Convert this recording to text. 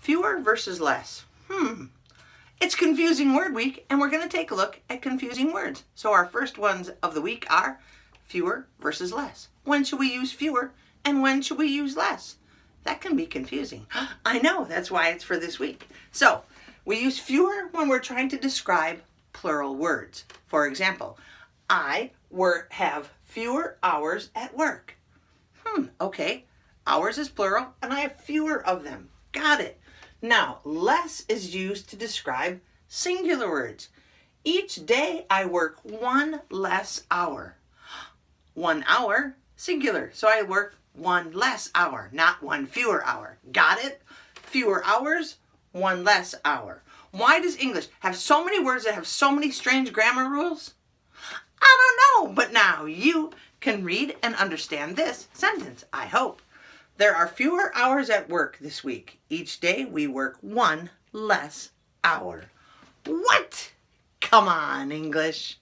Fewer versus less. It's Confusing Word Week, and we're going to take a look at confusing words. So our first ones of the week are fewer versus less. When should we use fewer, and when should we use less? That can be confusing. I know, that's why it's for this week. So we use fewer when we're trying to describe plural words. For example, I have fewer hours at work. Okay, hours is plural, and I have fewer of them. Got it. Now, less is used to describe singular words. Each day I work one less hour. 1 hour, singular. So I work one less hour, not one fewer hour. Got it? Fewer hours, one less hour. Why does English have so many words that have so many strange grammar rules? I don't know, but now you can read and understand this sentence, I hope. There are fewer hours at work this week. Each day we work one less hour. What? Come on, English.